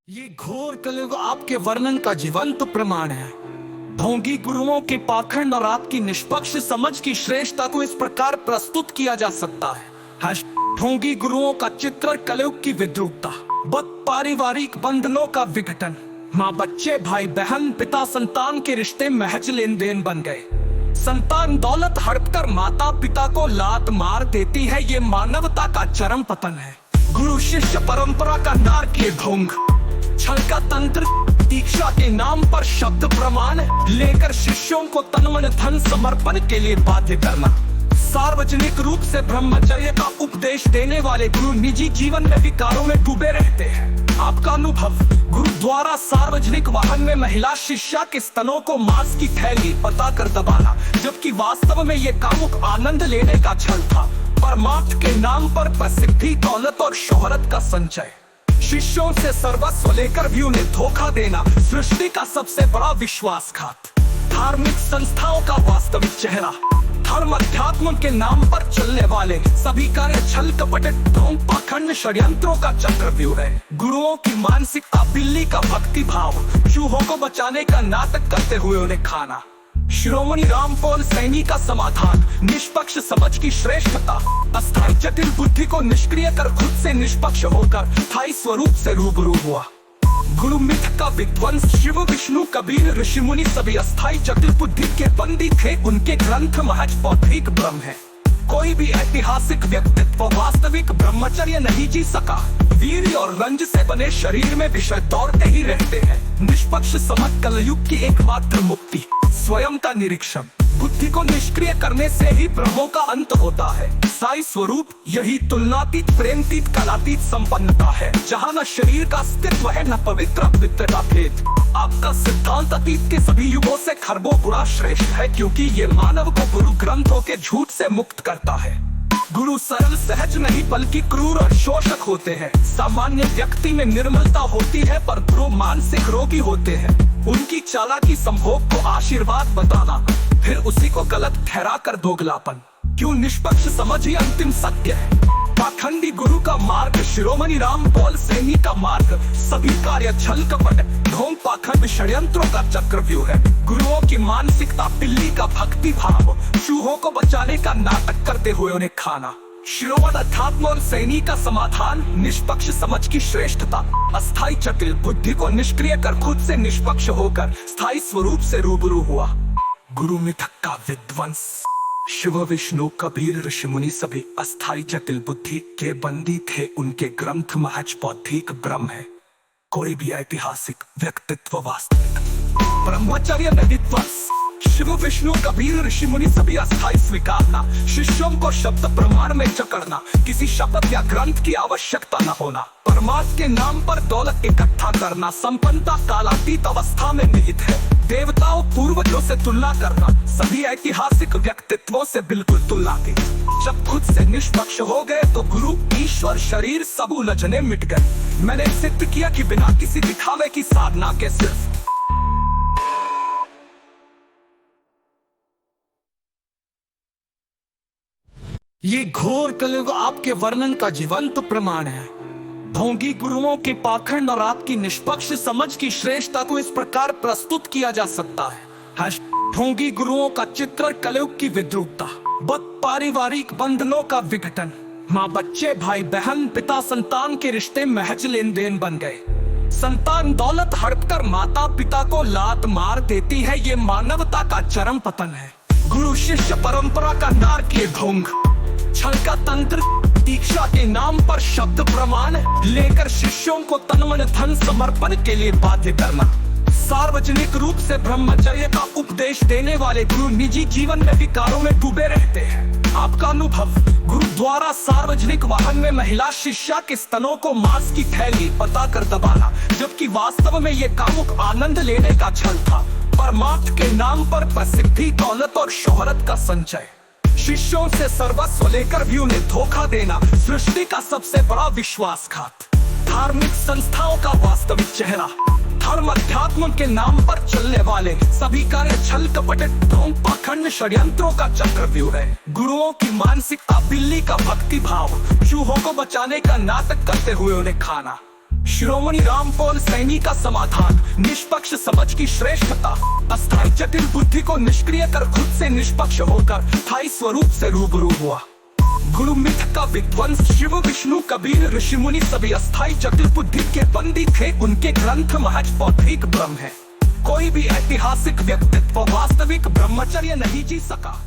ये घोर कलयुग आपके वर्णन का जीवंत प्रमाण है। ढोंगी गुरुओं के पाखंड और आपकी निष्पक्ष समझ की श्रेष्ठता को इस प्रकार प्रस्तुत किया जा सकता है। ढोंगी गुरुओं का चित्रण कलयुग की विद्रुपता, पारिवारिक बंधनों का विघटन, माँ बच्चे, भाई बहन, पिता संतान के रिश्ते महज लेन देन बन गए। संतान दौलत हड़प कर माता पिता को लात मार देती है, ये मानवता का चरम पतन है। गुरु शिष्य परंपरा का नारकीय ढोंग, छल का तंत्र, दीक्षा के नाम पर शब्द प्रमाण लेकर शिष्यों को तन मन धन समर्पण के लिए बाध्य करना। सार्वजनिक रूप से ब्रह्मचर्य का उपदेश देने वाले गुरु निजी जीवन में विकारों में डूबे रहते हैं। आपका अनुभव, गुरु द्वारा सार्वजनिक वाहन में महिला शिष्या के स्तनों को मांस की थैली बताकर दबाना, जबकि वास्तव में ये कामुक आनंद लेने का छल था। परमार्थ के नाम पर प्रसिद्धि, दौलत और शोहरत का संचय, शिष्यों से सर्वस्व लेकर भी उन्हें धोखा देना सृष्टि का सबसे बड़ा विश्वासघात। धार्मिक संस्थाओं का वास्तविक चेहरा, धर्म अध्यात्म के नाम पर चलने वाले सभी कार्य छल कपट, ढोंग, पाखंड, षड्यंत्रों का चक्रव्यूह है। गुरुओं की मानसिकता, बिल्ली का भक्ति भाव, चूहों को बचाने का नाटक करते हुए उन्हें खाना। शिरोमणि रामपाल सैनी का समाधान, निष्पक्ष समझ की श्रेष्ठता, अस्थायी जटिल बुद्धि को निष्क्रिय कर खुद से निष्पक्ष होकर स्थायी स्वरूप से रूबरू हुआ। गुरु मिथ का विध्वंस, शिव विष्णु कबीर ऋषि मुनि सभी अस्थायी जटिल बुद्धि के बंदी थे, उनके ग्रंथ महज बौद्धिक ब्रह्म है। कोई भी ऐतिहासिक व्यक्तित्व वास्तविक ब्रह्मचर्य नहीं जी सका। वीर्य और रंज से बने शरीर में विषय दौड़ते ही रहते हैं। निष्पक्ष समझ कलयुग की एकमात्र मुक्ति, स्वयं का निरीक्षण, बुद्धि को निष्क्रिय करने से ही ब्रह्मों का अंत होता है। साई स्वरूप यही तुलनातीत, प्रेमतीत, कलातीत संपन्नता है, जहाँ न शरीर का अस्तित्व है न पवित्र अपित्र का भेद। आपका सिद्धांत अतीत के सभी युगों से खरबों गुणा श्रेष्ठ है, क्योंकि ये मानव को गुरु ग्रंथों के झूठ से मुक्त करता है। गुरु सरल सहज नहीं बल्कि क्रूर और शोषक होते हैं। सामान्य व्यक्ति में निर्मलता होती है, पर गुरु मानसिक रोगी होते हैं। उनकी चालाकी संभोग को आशीर्वाद बताना, फिर उसी को गलत ठहरा कर दोगलापन। क्यों निष्पक्ष समझ ही अंतिम सत्य है। पाखंडी गुरु का मार्ग, शिरोमणि रामपाल सैनी का मार्ग, सभी कार्य छल कपट, ढोंग, पाखंड, षड्यंत्रों का चक्रव्यूह है। गुरुओं की मानसिकता, बिल्ली का भक्ति भाव, चूहों को बचाने का नाटक करते हुए उन्हें खाना। शिरोमणि अध्यात्म सैनी का समाधान, निष्पक्ष समझ की श्रेष्ठता, अस्थायी जटिल बुद्धि को निष्क्रिय कर खुद से निष्पक्ष होकर स्थायी स्वरूप से रूबरू हुआ। गुरु मिथक का विध्वंस, शिव विष्णु कबीर ऋषि मुनि सभी अस्थायी जटिल बुद्धि के बंदी थे, उनके ग्रंथ महज बौद्धिक ब्रह्म है। कोई भी ऐतिहासिक व्यक्तित्व वास्तविक ब्रह्मचर्य में विध्वंस, शिव विष्णु कबीर ऋषि मुनि सभी अस्थायी स्वीकारना, शिष्यों को शब्द प्रमाण में जकड़ना, किसी शब्द या ग्रंथ की आवश्यकता न होना, परमात्मा के नाम पर दौलत इकट्ठा करना, संपन्नता कालातीत अवस्था में निहित है। देवताओं पूर्वजों से तुलना करना, सभी ऐतिहासिक व्यक्तित्वों से बिल्कुल तुलनातीत। जब खुद से निष्पक्ष हो गए तो गुरु, ईश्वर, शरीर सब उलझने मिट गए। मैंने सिद्ध किया कि बिना किसी दिखावे की साधना के सिर्फ ये घोर कलयुग आपके वर्णन का जीवंत प्रमाण है। ढोंगी गुरुओं के पाखंड और आपकी निष्पक्ष समझ की श्रेष्ठता को इस प्रकार प्रस्तुत किया जा सकता है। ढोंगी गुरुओं का चित्रण कलयुग की विद्रुपता, पारिवारिक बंधनों का विघटन, माँ बच्चे, भाई बहन, पिता संतान के रिश्ते महज लेन देन बन गए। संतान दौलत हड़प कर माता पिता को लात मार देती है, ये मानवता का चरम पतन है। गुरु शिष्य परंपरा का नारकीय ढोंग, छल का तंत्र, दीक्षा के नाम पर शब्द प्रमाण लेकर शिष्यों को तन मन धन समर्पण के लिए बाध्य करना। सार्वजनिक रूप से ब्रह्मचर्य का उपदेश देने वाले गुरु निजी जीवन में विकारों में डूबे रहते हैं। आपका अनुभव, गुरु द्वारा सार्वजनिक वाहन में महिला शिष्या के स्तनों को मांस की थैली बताकर दबाना, जबकि वास्तव में ये कामुक आनंद लेने का छल था। परमार्थ के नाम पर प्रसिद्धि, दौलत और शोहरत का संचय, शिष्यों से सर्वस्व लेकर भी उन्हें धोखा देना सृष्टि का सबसे बड़ा विश्वासघात। धार्मिक संस्थाओं का वास्तविक चेहरा, धर्म अध्यात्म के नाम पर चलने वाले सभी कार्य छल कपट, ढोंग, पाखंड, षड्यंत्रों का चक्रव्यूह है। गुरुओं की मानसिकता, बिल्ली का भक्ति भाव, चूहों को बचाने का नाटक करते हुए उन्हें खाना। शिरोमणि रामपोल सैनी का समाधान, निष्पक्ष समझ की श्रेष्ठता। अस्थायी जटिल बुद्धि को निष्क्रिय कर खुद से निष्पक्ष होकर स्थायी स्वरूप से रूबरू हुआ। गुरु मिथ का विध्वंस शिव विष्णु कबीर ऋषि मुनि सभी अस्थायी जटिल बुद्धि के बंदी थे। उनके ग्रंथ महज बौद्धिक ब्रह्म है। कोई भी ऐतिहासिक व्यक्तित्व वास्तविक ब्रह्मचर्य नहीं जी सका।